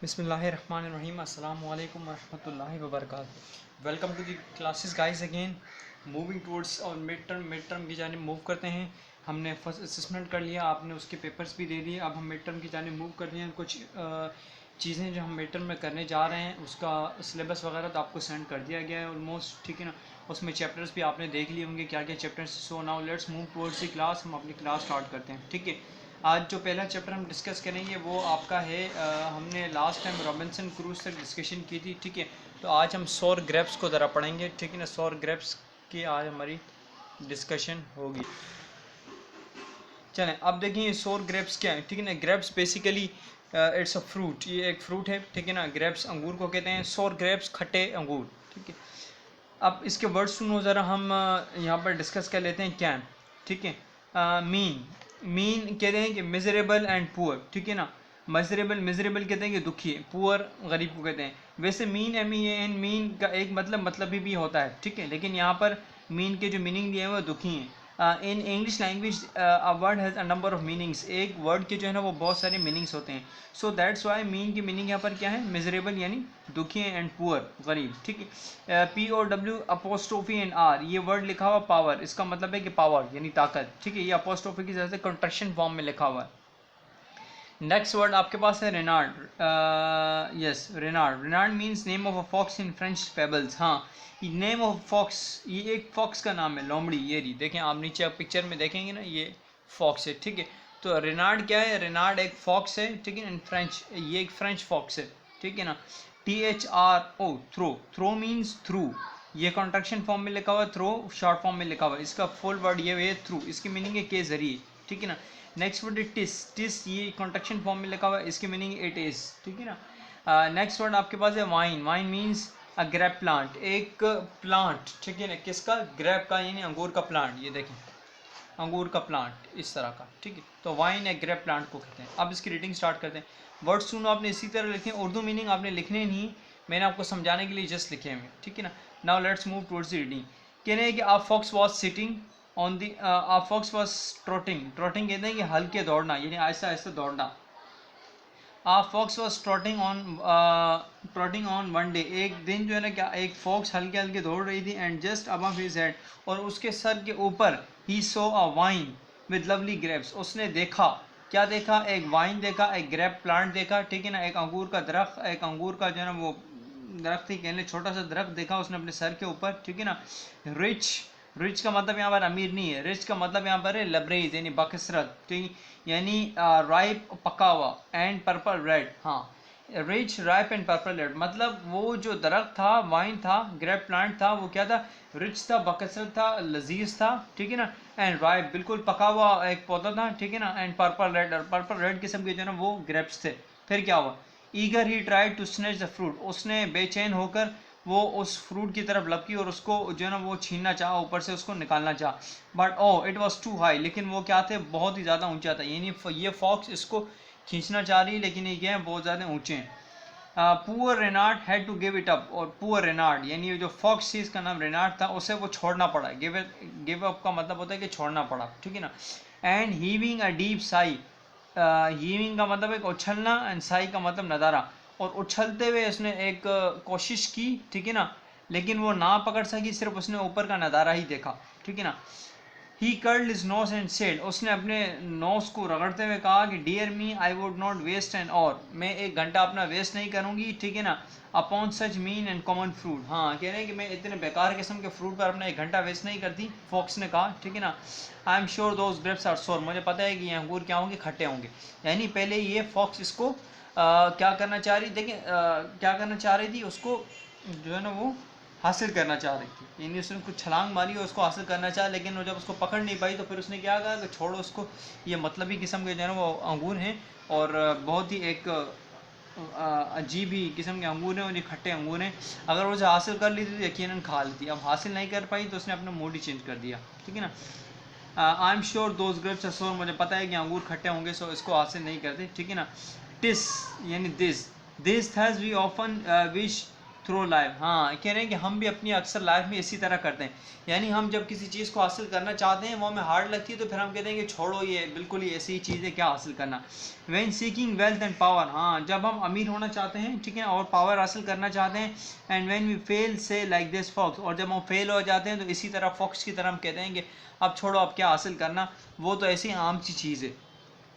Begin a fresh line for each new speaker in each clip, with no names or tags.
बिस्मिल्लाहिर्रहमानिर्रहीम अस्सलामु अलैकुम वरहमतुल्लाहि वबरकातुहू। Welcome to the classes guys again. Moving towards our mid term की जानिब मूव करते हैं। हमने फर्स्ट असेसमेंट कर लिया, आपने उसके पेपर्स भी दे दिए। अब हम मिड टर्म की जानिब मूव कर रहे हैं। कुछ चीज़ें जो हम मिड टर्म में करने जा रहे हैं उसका सिलेबस वगैरह तो आपको सेंड कर दिया गया है ऑलमोस्ट, ठीक है ना। उसमें चैप्टर्स भी आपने देख लिए होंगे क्या क्या chapters. So now let's move towards the class. हम अपनी क्लास स्टार्ट करते हैं, ठीक है। आज जो पहला चैप्टर हम डिस्कस करेंगे वो आपका है हमने लास्ट टाइम रॉबिन्सन क्रूज तक डिस्कशन की थी, ठीक है। तो आज हम सौर ग्रेप्स को ज़रा पढ़ेंगे, ठीक है ना। सौर ग्रेप्स की आज हमारी डिस्कशन होगी। चलें अब देखिए सौर ग्रेप्स क्या है, ठीक है ना। Grapes basically it's a fruit, ये एक फ्रूट है, ठीक है ना। ग्रेप्स अंगूर को कहते हैं। सौर ग्रेप्स खट्टे अंगूर, ठीक है। अब इसके वर्ड सुनो ज़रा, हम यहाँ पर डिस्कस कर लेते हैं क्या है, ठीक है। मीन कहते हैं कि मिजरेबल एंड पुअर, ठीक है ना। मिजरेबल कहते हैं कि दुखी, पुअर गरीब को कहते हैं। वैसे MEAN मीन का एक मतलब भी होता है, ठीक है। लेकिन यहाँ पर मीन के जो मीनिंग दिए हैं वो दुखी हैं। In English language a word has a number of meanings. एक वर्ड के जो है ना वो बहुत सारे मीनिंग्स होते हैं। सो दैट्स वाई मीन की मीनिंग यहाँ पर क्या है, मिजरेबल यानी दुखी एंड पुअर गरीब, ठीक है। POW अपोस्ट्रोफी एंड R, ये वर्ड लिखा हुआ पावर, इसका मतलब है कि पावर यानी ताकत, ठीक है। ये अपोस्ट्रोफी की वजह से कंट्रैक्शन फॉर्म में लिखा हुआ है। नेक्स्ट वर्ड आपके पास है Renard. Yes, Renard means name of a fox in French fables. हाँ, नेम ऑफ फॉक्स, ये एक फॉक्स का नाम है, लोमड़ी। ये रही, देखें आप नीचे पिक्चर में देखेंगे ना, ये फॉक्स है, ठीक है। तो रेनार्ड क्या है, रेनार्ड एक फॉक्स है, ठीक है। इन फ्रेंच ये एक फ्रेंच फॉक्स है, ठीक है ना। THRO, थ्रो मीन्स थ्रू, ये कॉन्ट्रैक्शन फॉर्म में लिखा हुआ है। थ्रो शॉर्ट फॉर्म में लिखा हुआ है। इसका फुल वर्ड ये है थ्रू, इसकी मीनिंग है के जरिए, ठीक है ना। नेक्स्ट वर्ड है टिस, ये कॉन्ट्रैक्शन फॉर्म में लिखा हुआ है, इसकी मीनिंग इट इज, ठीक है ना। नेक्स्ट वर्ड आपके पास है vine means a grape plant, एक प्लांट, ठीक है ना। किसका, ग्रेप का यानी अंगूर का प्लांट। ये देखें अंगूर का प्लांट इस तरह का, ठीक है। तो वाइन एक ग्रेप प्लांट को कहते हैं। अब इसकी रीडिंग स्टार्ट करते हैं। वर्ड सुनो आपने इसी तरह लिखे, उर्दू मीनिंग आपने लिखने नहीं, मैंने आपको समझाने के लिए जस्ट लिखे हैं, ठीक है ना। Now let's move towards the reading. कहने हैं कि a fox was sitting on the, a fox was trotting कहते हैं कि हल्के दौड़ना यानी आहिस्ता आहिस्ता दौड़ना। A fox was trotting on one day, एक दिन जो है ना क्या, एक फॉक्स हल्के हल्के दौड़ रही थी। And just above his head, और उसके सर के ऊपर, he saw a vine with lovely grapes, उसने देखा, क्या देखा, एक वाइन देखा, एक ग्रेप प्लांट देखा, ठीक है ना। एक अंगूर का दरख्त, एक अंगूर का जो है ना वो दरख्त ही कहने, छोटा सा दरख्त देखा उसने अपने सर के ऊपर, ठीक है ना। रिच का मतलब यहाँ पर अमीर नहीं है, रिच का मतलब यहाँ पर है लबरेज यानी बकसरत, ठीक, यानी राइप पका हुआ, एंड पर्पल रेड। हाँ, rich ripe and purple red, मतलब वो जो दरख्त था, वाइन था, ग्रेप प्लांट था, वो क्या था, रिच था, बकसरत था, लजीज था, ठीक है ना। एंड राइप बिल्कुल पका हुआ एक पौधा था, ठीक है ना। एंड पर्पल रेड, और पर्पल रेड किस्म के जो है ना वो ग्रेप्स थे। फिर क्या हुआ, eager he tried to snatch the fruit, उसने बेचैन होकर वो उस फ्रूट की तरफ लपकी और उसको जो है ना वो छीनना चाहा, ऊपर से उसको निकालना चाहा। But oh it was too high, लेकिन वो क्या थे, बहुत ही ज़्यादा ऊंचा था। यानी ये फॉक्स इसको खींचना चाह रही है, लेकिन ये क्या है, बहुत ज़्यादा ऊंचे हैं। Poor Renard had to give it up, और पुअर रेनार्ड यानी ये जो फॉक्स थी, इसका नाम रेनार्ड था, उसे वो छोड़ना पड़ा। गिव अप का मतलब होता है कि छोड़ना पड़ा, ठीक है ना। And heaving a deep Sai, heaving का मतलब है उछलना, एंड साई का मतलब नज़ारा। और उछलते हुए उसने एक कोशिश की, ठीक है ना, लेकिन वो ना पकड़ सकी, सिर्फ उसने ऊपर का नज़ारा ही देखा, ठीक है ना। He curled his nose and said, उसने अपने नोज को रगड़ते हुए कहा कि dear me I would not waste an और, मैं एक घंटा अपना वेस्ट नहीं करूंगी, ठीक है ना। Upon such mean and common fruit, हाँ कह रहे हैं कि मैं इतने बेकार किस्म के फ्रूट पर अपना एक घंटा वेस्ट नहीं करती, फॉक्स ने कहा, ठीक है ना। I am sure those grapes are sour, मुझे पता है कि ये अंगूर क्या होंगे, खट्टे होंगे। यानी पहले ये फॉक्स इसको क्या करना चाह रही, देखिए क्या करना चाह रही थी, उसको जो है ना वो हासिल करना चाह रही थी। यानी उसने कुछ छलांग मारी और उसको हासिल करना चाहा, लेकिन वो जब उसको पकड़ नहीं पाई तो फिर उसने क्या कहा कि छोड़ो उसको, ये मतलबी किस्म के जो है ना वो अंगूर हैं, और बहुत ही एक अजीब ही किस्म के अंगूर हैं, और ये खट्टे अंगूर हैं। अगर वो उसे हासिल कर ली थी तो यकीनन खा ली थी। अब हासिल नहीं कर पाई तो उसने अपना मूड ही चेंज कर दिया, ठीक है ना। I am sure those grapes are sour, मुझे पता है कि अंगूर खट्टे होंगे, सो इसको हासिल नहीं करते, ठीक है ना। टिस यानी this that's we often wish through life, हाँ कह रहे हैं कि हम भी अपनी अक्सर लाइफ में इसी तरह करते हैं, यानी हम जब किसी चीज़ को हासिल करना चाहते हैं वो हमें हार्ड लगती है तो फिर हम कहते हैं कि छोड़ो ये बिल्कुल ही ऐसी ही चीज़ है, क्या हासिल करना। When seeking wealth and power, हाँ जब हम अमीर होना चाहते हैं, ठीक है, और पावर हासिल करना चाहते हैं। एंड व्हेन वी फेल से लाइक दिस फॉक्स, और जब हम फेल हो जाते हैं तो इसी तरह फॉक्स की तरह हम कहते हैं कि अब छोड़ो, अब क्या हासिल करना, वो तो ऐसी आम सी चीज़ है।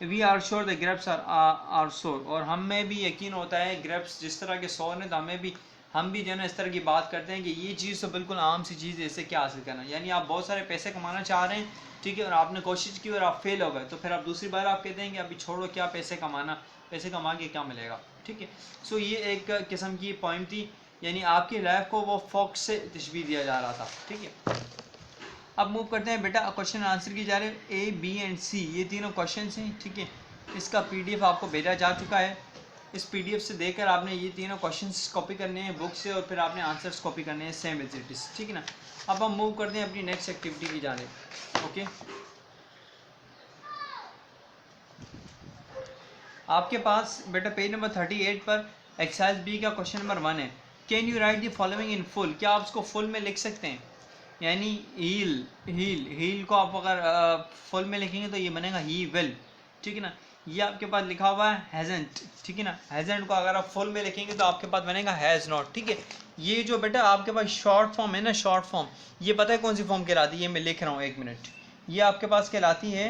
We are sure the grapes are sour, और हमें भी यकीन होता है ग्रेप्स जिस तरह के सोर हैं, तो हम भी जो है ना इस तरह की बात करते हैं कि ये चीज़ तो बिल्कुल आम सी चीज़ है, इससे क्या हासिल करना। यानी आप बहुत सारे पैसे कमाना चाह रहे हैं, ठीक है, और आपने कोशिश की और आप फेल हो गए, तो फिर आप दूसरी बार आप कहते हैं कि अभी छोड़ो, क्या पैसे कमाना, पैसे कमा के क्या मिलेगा, ठीक है। सो ये एक किस्म की पॉइंट थी, यानी आपकी लाइफ को वो फॉक्स से तशबीह दिया जा रहा था, ठीक है। अब मूव करते हैं बेटा क्वेश्चन आंसर की जा रहे हैं। ए बी एंड सी ये तीनों क्वेश्चन हैं, ठीक है। इसका पीडीएफ आपको भेजा जा चुका है। इस पीडीएफ से देकर आपने ये तीनों क्वेश्चंस कॉपी करने हैं बुक से, और फिर आपने आंसर्स कॉपी करने हैं सेम एज इट इज़, ठीक है ना। अब हम मूव करते हैं अपनी नेक्स्ट एक्टिविटी की जानिब। ओके, आपके पास बेटा पेज नंबर 38 पर एक्सरसाइज बी का क्वेश्चन नंबर 1 है। Can you right the following in full, क्या आप उसको फुल में लिख सकते हैं। यानी हील को आप अगर फुल में लिखेंगे तो ये बनेगा ही विल, ठीक है ना। ये आपके पास लिखा हुआ है हैजंट, ठीक है ना। हैजंट को अगर आप फुल में लिखेंगे तो आपके पास बनेगा हैज़ नॉट, ठीक है। ये जो बेटा आपके पास शॉर्ट फॉर्म है ना, शॉर्ट फॉर्म, ये पता है कौन सी फॉर्म कहलाती है, ये मैं लिख रहा हूँ, एक मिनट। ये आपके पास कहलाती है,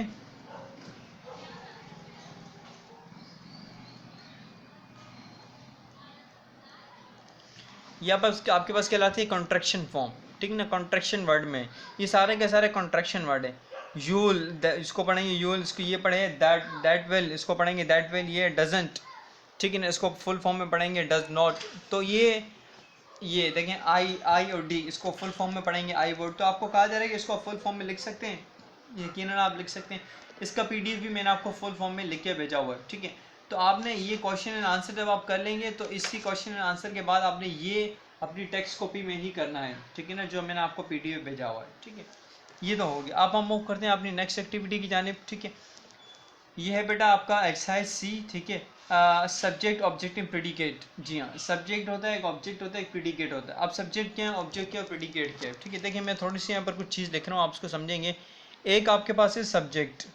ये आपके पास कहलाती है कॉन्ट्रैक्शन फॉर्म, ठीक है ना। कॉन्ट्रैक्शन वर्ड में ये सारे के सारे कॉन्ट्रैक्शन वर्ड है। यूल, इसको पढ़ेंगे यूल, इसको ये पढ़े दैट विल, इसको पढ़ेंगे दैट विल, ये डजंट, ठीक है ना, इसको फुल फॉर्म में पढ़ेंगे डज नॉट। तो ये देखें आई और डी, इसको फुल फॉर्म में पढ़ेंगे आई वर्ड। तो आपको कहा जा रहा है कि इसको फुल फॉर्म में लिख सकते हैं, यकीनन आप लिख सकते हैं। इसका पीडीएफ भी मैंने आपको फुल फॉर्म में लिख के भेजा हुआ है, ठीक है। तो आपने ये क्वेश्चन एंड आंसर जब आप कर लेंगे तो इसी क्वेश्चन एंड आंसर के बाद आपने ये अपनी टेक्स्ट कॉपी में ही करना है, ठीक है ना, जो मैंने आपको पीडीएफ भेजा हुआ है, ठीक है। ये तो हो गया। अब हम मूव करते हैं अपनी नेक्स्ट एक्टिविटी की जानिब, ठीक है। ये है बेटा आपका एक्सरसाइज सी, ठीक है। सब्जेक्ट ऑब्जेक्ट एंड प्रेडिकेट, जी हाँ, सब्जेक्ट होता है, एक ऑब्जेक्ट होता है, एक प्रेडिकेट होता है। अब सब्जेक्ट क्या है, ऑब्जेक्ट क्या है, प्रेडिकेट क्या है, ठीक है। देखिए मैं थोड़ी सी यहाँ पर कुछ चीज़ देख रहा हूँ, आप उसको समझेंगे। एक आपके पास है सब्जेक्ट,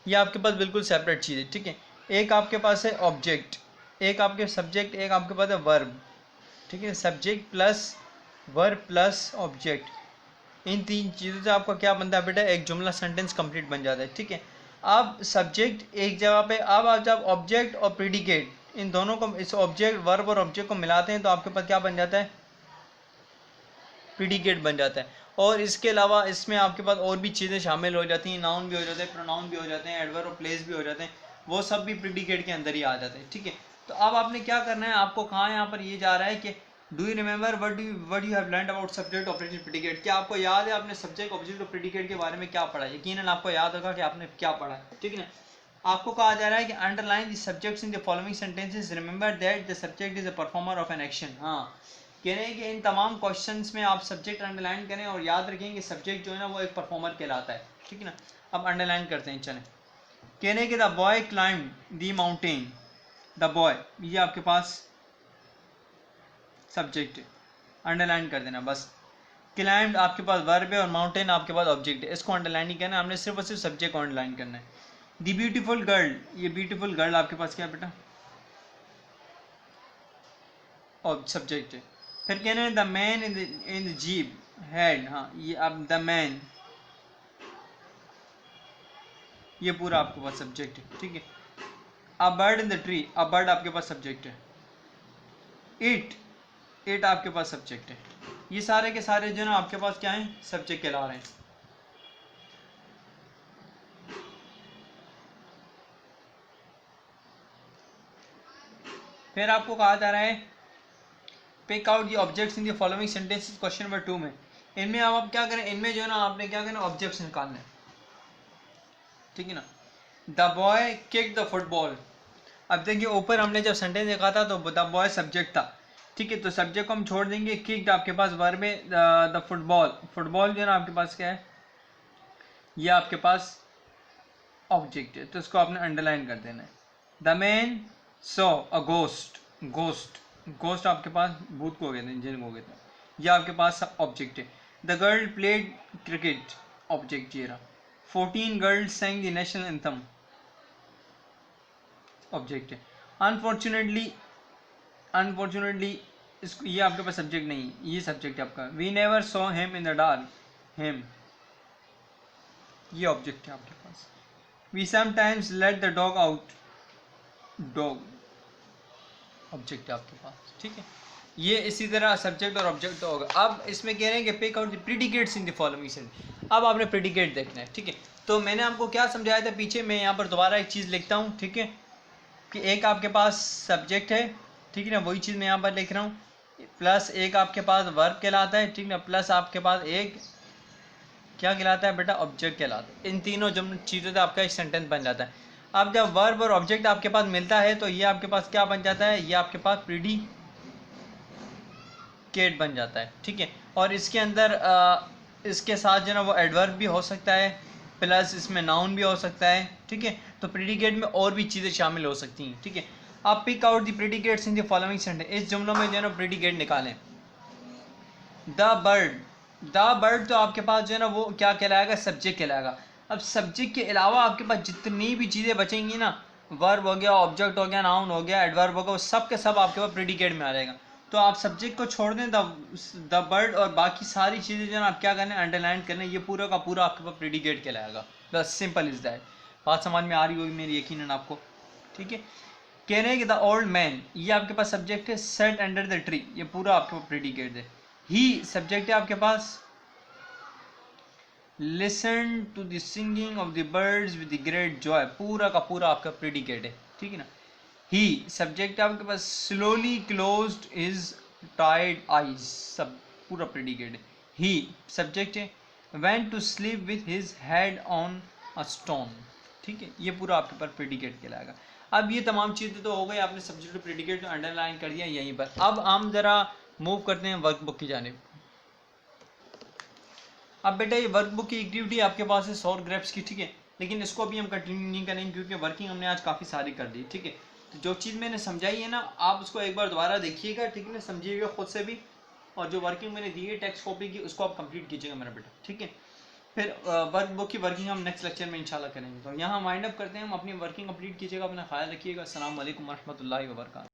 ये आपके पास बिल्कुल सेपरेट चीज़ है, ठीक है। एक आपके पास है ऑब्जेक्ट, एक आपके सब्जेक्ट, एक आपके पास है वर्ब, ठीक है। Subject plus verb plus object, इन तीन चीज़ों से आपका क्या बनता है बेटा, एक जुमला सेंटेंस कंप्लीट बन जाता है, ठीक है। अब सब्जेक्ट एक जगह पे, अब आप जब ऑब्जेक्ट और प्रेडिकेट इन दोनों को, इस ऑब्जेक्ट वर्ब और ऑब्जेक्ट को मिलाते हैं तो आपके पास क्या बन जाता है, प्रेडिकेट बन जाता है। और इसके अलावा इसमें आपके पास और भी चीज़ें शामिल हो जाती हैं, नाउन भी हो जाते हैं, प्रोनाउन भी हो जाते हैं, एडवर्ब और प्लेस भी हो जाते हैं, वो सब भी प्रेडिकेट के अंदर ही आ जाते हैं, ठीक है। तो अब आपने क्या करना है, आपको कहाँ यहाँ पर ये जा रहा है कि do you remember what you have learned about subject object predicate, क्या आपको याद है आपने सब्जेक्ट ऑब्जेक्ट और प्रेडिकेट के बारे में क्या पढ़ा है। यकीनन आपको याद होगा कि आपने क्या पढ़ा है, ठीक है ना। आपको कहा जा रहा है कि underline the subjects in the following sentences, remember that the subject is a performer of an action. हाँ, कह रहे हैं कि इन तमाम क्वेश्चंस में आप सब्जेक्ट अंडरलाइन करें और याद रखें कि सब्जेक्ट जो है ना वो एक परफॉर्मर कहलाता है, ठीक है ना। अब अंडरलाइन करते हैं, चलें। कह रहे हैं कि the boy climb the mountain, the boy, ये आपके पास सब्जेक्ट है, अंडरलाइन कर देना बस। क्लाइम्ब आपके पास वर्ब है और माउंटेन आपके पास ऑब्जेक्ट है, इसको अंडरलाइन नहीं करना, हमने सिर्फ और सिर्फ सब्जेक्ट को अंडरलाइन करना है। द ब्यूटीफुल गर्ल, ये ब्यूटीफुल गर्ल आपके पास क्या है बेटा, और सब्जेक्ट है। फिर कहना है the man in the jeep had, हाँ ये अब द मैन, ये पूरा आपके पास सब्जेक्ट है, ठीक है। A bird in the tree, a bird आपके पास सब्जेक्ट है। इट आपके पास सब्जेक्ट है। ये सारे के सारे जो ना आपके पास क्या है, सब्जेक्ट कहला रहे हैं। फिर आपको कहा जा रहा है pick out the objects in the following sentences, question number 2 में। इनमें आप क्या करें, इनमें जो है ना आपने क्या करना, ऑब्जेक्ट्स निकालने, ठीक है ना। The boy kick the football, अब देखिए ऊपर हमने जब सेंटेंस देखा था तो द बॉय सब्जेक्ट था, ठीक है। तो सब्जेक्ट को हम छोड़ देंगे, किक्ड आपके पास वर्ब है, द फुटबॉल, फुटबॉल जो है ना आपके पास क्या है, ये आपके पास ऑब्जेक्ट है, तो इसको आपने अंडरलाइन कर देना है। The man saw a ghost, ghost, ghost आपके पास भूत को कहते हैं, जिन को कहते हैं। ये आपके पास ऑब्जेक्ट है। The girl played cricket, object ये रहा। 14 girls sang the national anthem, object है। अनफॉर्चुनेटली, अनफॉर्चुनेटली इसको, ये आपके पास सब्जेक्ट नहीं, ये सब्जेक्ट है आपका। We never saw him in the dark, him, ये ऑब्जेक्ट है आपके पास। We sometimes let the dog out, dog, object है आपके पास, ठीक है। ये इसी तरह सब्जेक्ट और ऑब्जेक्ट होगा। अब इसमें कह रहे हैं कि pick out the predicates in the following sentence. अब आपने प्रेडिकेट देखना है, ठीक है। तो मैंने आपको क्या समझाया था पीछे, मैं यहाँ पर दोबारा एक चीज़ लिखता हूँ, ठीक है, कि एक आपके पास सब्जेक्ट है, ठीक है ना, वही चीज़ मैं यहाँ पर लिख रहा हूँ, प्लस एक आपके पास वर्ब कहलाता है, ठीक ना, प्लस आपके पास एक क्या कहलाता है बेटा, ऑब्जेक्ट कहलाता है। इन तीनों जब चीज़ों से आपका एक सेंटेंस बन जाता है। अब जब वर्ब और ऑब्जेक्ट आपके पास मिलता है तो ये आपके पास क्या बन जाता है, ये आपके पास प्रेडिकेट बन जाता है, ठीक है। और इसके अंदर इसके साथ जो है ना वो एडवर्ब भी हो सकता है, प्लस इसमें नाउन भी हो सकता है, ठीक है। तो प्रेडिकेट में और भी चीज़ें शामिल हो सकती हैं, ठीक है। आप pick out the predicates in the following sentence, इस जुमलों में जो है ना प्रेडिकेट निकालें। द बर्ड, द बर्ड तो आपके पास जो है ना वो क्या कहलाएगा, सब्जेक्ट कहलाएगा। अब सब्जेक्ट के अलावा आपके पास जितनी भी चीज़ें बचेंगी ना, वर्ब हो गया, ऑब्जेक्ट हो गया, नाउन हो गया, एडवर्ब हो गया, वो सब के सब आपके पास प्रेडिकेट में आ जाएगा। तो आप सब्जेक्ट को छोड़ दें, द बर्ड, और बाकी सारी चीज़ें जो है ना आप क्या करना है, अंडरलाइन करना है, ये पूरा का पूरा आपके पास प्रेडिकेट कहलाएगा। बस सिंपल इज दैट। बात समझ में आ रही होगी मेरी यकीनन आपको, ठीक है। कह रहे हैं कि द ओल्ड मैन, ये आपके पास सब्जेक्ट है, सेट अंडर द ट्री, ये पूरा आपके पास प्रेडिकेट है। ही सब्जेक्ट है आपके पास, listen to the singing of the birds with the great joy, पूरा का पूरा आपका प्रेडिकेट है, ठीक है ना। ही सब्जेक्ट है आपके पास, स्लोली क्लोज्ड हिज टाइड आईज, सब पूरा प्रेडिकेट है। ही सब्जेक्ट है, went to sleep with his head on a stone, ठीक है। ये पूरा आपके पास प्रेडिकेट कहलाएगा। अब ये तमाम चीज़ें तो हो गई, आपने सब्जेक्ट प्रेडिकेट तो अंडरलाइन कर दिया यहीं पर। अब हम जरा मूव करते हैं वर्कबुक की जानिब। अब बेटा ये वर्कबुक की एक्टिविटी आपके पास है 100 ग्रेप्स की, ठीक है, लेकिन इसको अभी हम कंटिन्यू नहीं करेंगे क्योंकि वर्किंग हमने आज काफ़ी सारी कर दी, ठीक है। तो जो चीज़ मैंने समझाई है ना, आप उसको एक बार दोबारा देखिएगा, ठीक है ना, समझिएगा खुद से भी, और जो वर्किंग मैंने दी है टेक्स्ट कॉपी की, उसको आप कंप्लीट कीजिएगा मेरा बेटा, ठीक है। फिर वर्कबुक की वर्किंग हम नेक्स्ट लेक्चर में इंशाल्लाह करेंगे। तो यहाँ वाइंड अप करते हैं, हम अपनी वर्किंग कंप्लीट कीजिएगा, अपना ख्याल रखिएगा। अस्सलाम वालेकुम रहमतुल्लाहि व बरकातहू।